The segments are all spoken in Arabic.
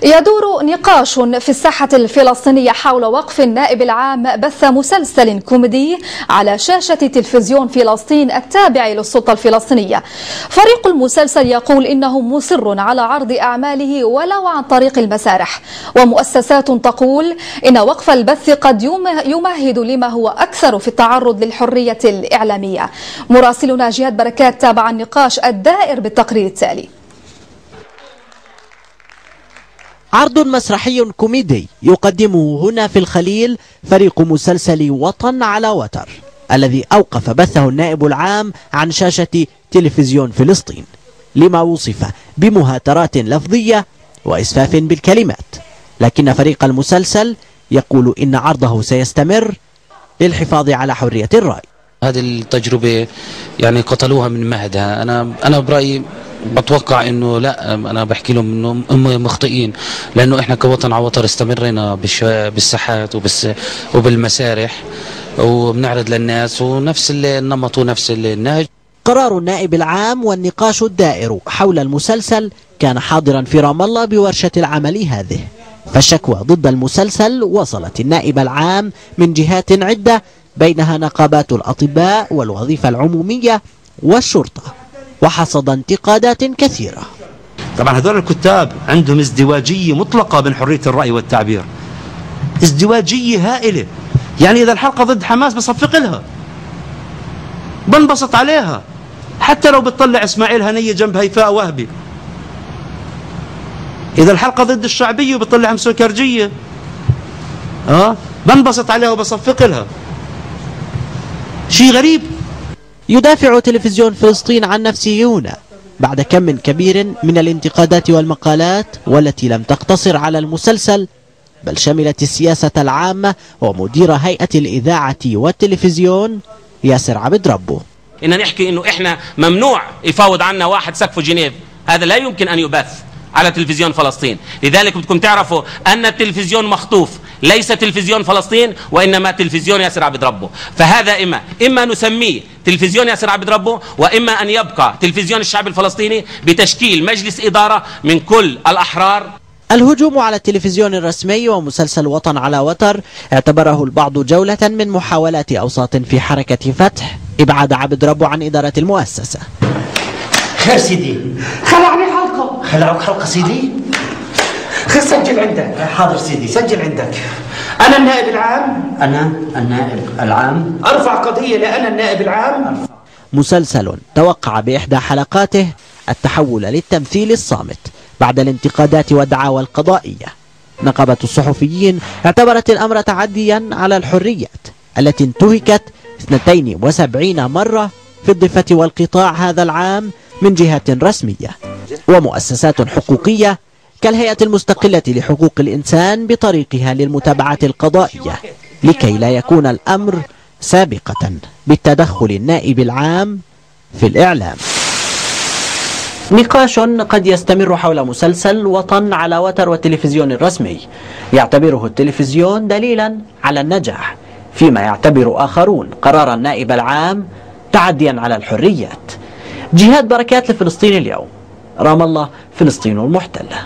يدور نقاش في الساحة الفلسطينية حول وقف النائب العام بث مسلسل كوميدي على شاشة تلفزيون فلسطين التابع للسلطة الفلسطينية. فريق المسلسل يقول إنه مصر على عرض أعماله ولو عن طريق المسارح، ومؤسسات تقول إن وقف البث قد يمهد لما هو أكثر في التعرض للحرية الإعلامية. مراسلنا جهاد بركات تابع النقاش الدائر بالتقرير التالي. عرض مسرحي كوميدي يقدمه هنا في الخليل فريق مسلسل وطن على وتر، الذي أوقف بثه النائب العام عن شاشة تلفزيون فلسطين لما وصف بمهاترات لفظية وإسفاف بالكلمات. لكن فريق المسلسل يقول إن عرضه سيستمر للحفاظ على حرية الرأي. هذه التجربة يعني قتلوها من مهدها. أنا برأيي بتوقع انه لا، انا بحكي لهم انه هم مخطئين، لانه احنا كوطن على وتر استمرينا بالساحات وبالمسارح وبنعرض للناس ونفس النمط ونفس النهج. قرار النائب العام والنقاش الدائر حول المسلسل كان حاضرا في رام الله بورشة العمل هذه، فالشكوى ضد المسلسل وصلت النائب العام من جهات عدة، بينها نقابات الأطباء والوظيفة العمومية والشرطة، وحصد انتقادات كثيرة. طبعا هذول الكتاب عندهم ازدواجية مطلقة بين حرية الرأي والتعبير، ازدواجية هائلة. يعني إذا الحلقة ضد حماس بصفق لها، بنبسط عليها، حتى لو بتطلع إسماعيل هنية جنب هيفاء وهبي. إذا الحلقة ضد الشعبية وبتطلع مسوكرجية بنبسط عليها وبصفق لها. شيء غريب. يدافع تلفزيون فلسطين عن نفسه هنا بعد كم كبير من الانتقادات والمقالات، والتي لم تقتصر على المسلسل بل شملت السياسة العامة ومدير هيئة الإذاعة والتلفزيون ياسر عبد ربه. إن نحكي إنه إحنا ممنوع يفاوض عنا واحد سقفه جنيف، هذا لا يمكن أن يبث على تلفزيون فلسطين. لذلك بدكم تعرفوا أن التلفزيون مخطوف، ليس تلفزيون فلسطين وإنما تلفزيون ياسر عبد ربه. فهذا إما نسميه تلفزيون ياسر عبد ربه، وإما أن يبقى تلفزيون الشعب الفلسطيني بتشكيل مجلس إدارة من كل الأحرار. الهجوم على التلفزيون الرسمي ومسلسل وطن على وتر اعتبره البعض جولة من محاولات أوساط في حركة فتح إبعاد عبد ربه عن إدارة المؤسسة. خير سيدي، خلعني حلقة. خلعوك حلقة سيدي؟ سجل عندك. حاضر سيدي، سجل عندك. أنا النائب العام. أنا النائب العام. أرفع قضية لأنا النائب العام. مسلسل توقع بإحدى حلقاته التحول للتمثيل الصامت بعد الانتقادات والدعاوى القضائية. نقابة الصحفيين اعتبرت الأمر تعديا على الحريات التي انتهكت 72 مرة في الضفة والقطاع هذا العام من جهات رسمية ومؤسسات حقوقية كالهيئة المستقلة لحقوق الإنسان بطريقها للمتابعة القضائية، لكي لا يكون الأمر سابقة بالتدخل النائب العام في الإعلام. نقاش قد يستمر حول مسلسل وطن على وتر والتلفزيون الرسمي، يعتبره التلفزيون دليلا على النجاح، فيما يعتبر آخرون قرار النائب العام تعديا على الحريات. جهاد بركات لفلسطين اليوم، رام الله، فلسطين المحتلة.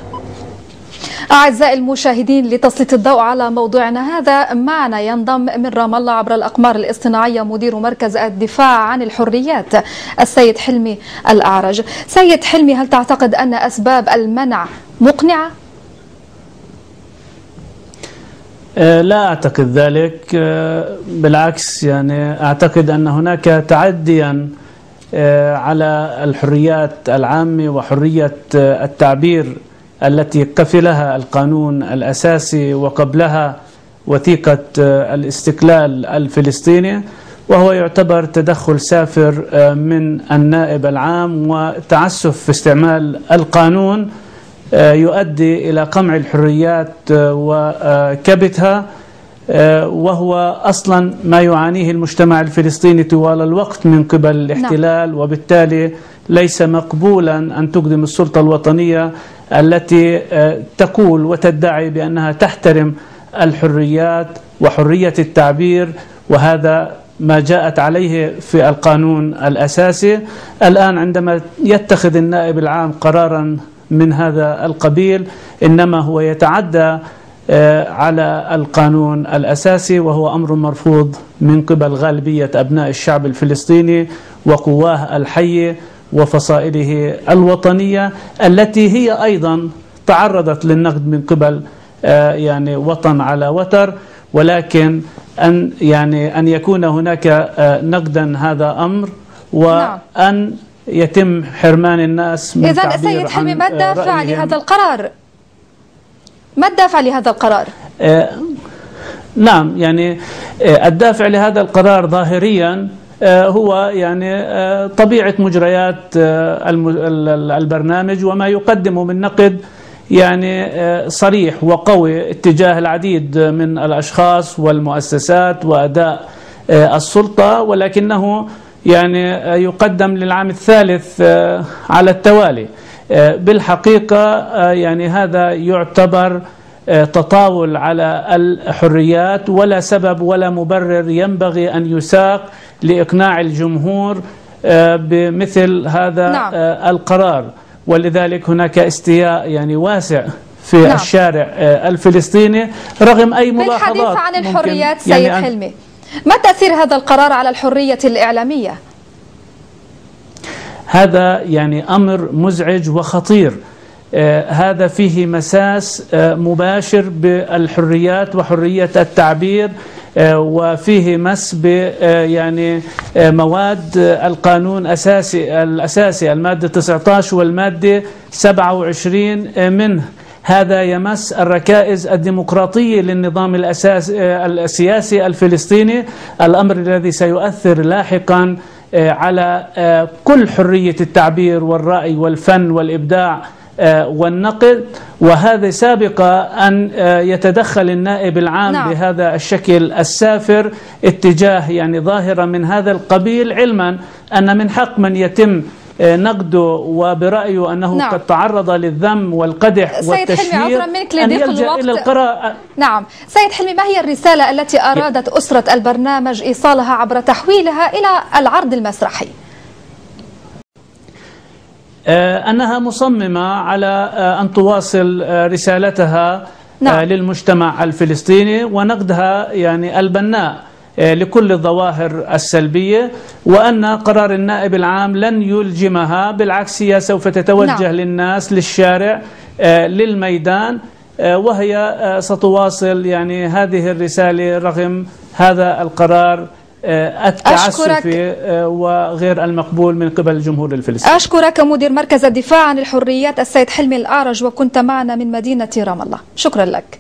أعزائي المشاهدين، لتسليط الضوء على موضوعنا هذا معنا ينضم من رام الله عبر الأقمار الاصطناعية مدير مركز الدفاع عن الحريات السيد حلمي الأعرج. سيد حلمي، هل تعتقد أن أسباب المنع مقنعة؟ لا أعتقد ذلك، بالعكس يعني أعتقد أن هناك تعديا على الحريات العامة وحرية التعبير التي كفلها القانون الأساسي وقبلها وثيقة الاستقلال الفلسطيني، وهو يعتبر تدخل سافر من النائب العام وتعسف في استعمال القانون يؤدي إلى قمع الحريات وكبتها، وهو أصلا ما يعانيه المجتمع الفلسطيني طوال الوقت من قبل الاحتلال. وبالتالي ليس مقبولا أن تقدم السلطة الوطنية التي تقول وتدعي بأنها تحترم الحريات وحرية التعبير، وهذا ما جاءت عليه في القانون الأساسي. الآن عندما يتخذ النائب العام قرارا من هذا القبيل، إنما هو يتعدى على القانون الأساسي، وهو أمر مرفوض من قبل غالبية أبناء الشعب الفلسطيني وقواه الحية وفصائله الوطنية، التي هي أيضا تعرضت للنقد من قبل يعني وطن على وتر. ولكن أن يكون هناك نقدا هذا أمر، وأن يتم حرمان الناس من إذن سيد حلمي، ما الدافع لهذا القرار؟ ما الدافع لهذا القرار؟ نعم، يعني الدافع لهذا القرار ظاهريا هو يعني طبيعة مجريات البرنامج، وما يقدم من نقد يعني صريح وقوي اتجاه العديد من الأشخاص والمؤسسات وأداء السلطة، ولكنه يعني يقدم للعام الثالث على التوالي. بالحقيقة يعني هذا يعتبر تطاول على الحريات، ولا سبب ولا مبرر ينبغي أن يساق لإقناع الجمهور بمثل هذا القرار. ولذلك هناك استياء يعني واسع في الشارع الفلسطيني رغم أي ملاحظات. بالحديث عن الحريات سيد حلمي، ما تأثير هذا القرار على الحرية الإعلامية؟ هذا يعني أمر مزعج وخطير. هذا فيه مساس مباشر بالحريات وحرية التعبير، وفيه مس ب يعني مواد القانون الأساسي المادة 19 والمادة 27 منه. هذا يمس الركائز الديمقراطية للنظام السياسي الفلسطيني، الأمر الذي سيؤثر لاحقا على كل حرية التعبير والرأي والفن والإبداع والنقد. وهذا سابق أن يتدخل النائب العام بهذا الشكل السافر اتجاه يعني ظاهرة من هذا القبيل، علما أن من حق من يتم نقده وبرأيه أنه قد تعرض للذم والقدح والتشهير أن يلجأ إلى القراءة. نعم سيد حلمي، ما هي الرسالة التي أرادت أسرة البرنامج إيصالها عبر تحويلها إلى العرض المسرحي؟ أنها مصممة على أن تواصل رسالتها للمجتمع الفلسطيني ونقدها يعني البناء لكل الظواهر السلبية، وأن قرار النائب العام لن يلجمها، بالعكس هي سوف تتوجه للناس، للشارع، للميدان، وهي ستواصل يعني هذه الرسالة رغم هذا القرار التعسفي وغير المقبول من قبل الجمهور الفلسطيني. أشكرك مدير مركز الدفاع عن الحريات السيد حلمي الأعرج، وكنت معنا من مدينة رام الله. شكرا لك.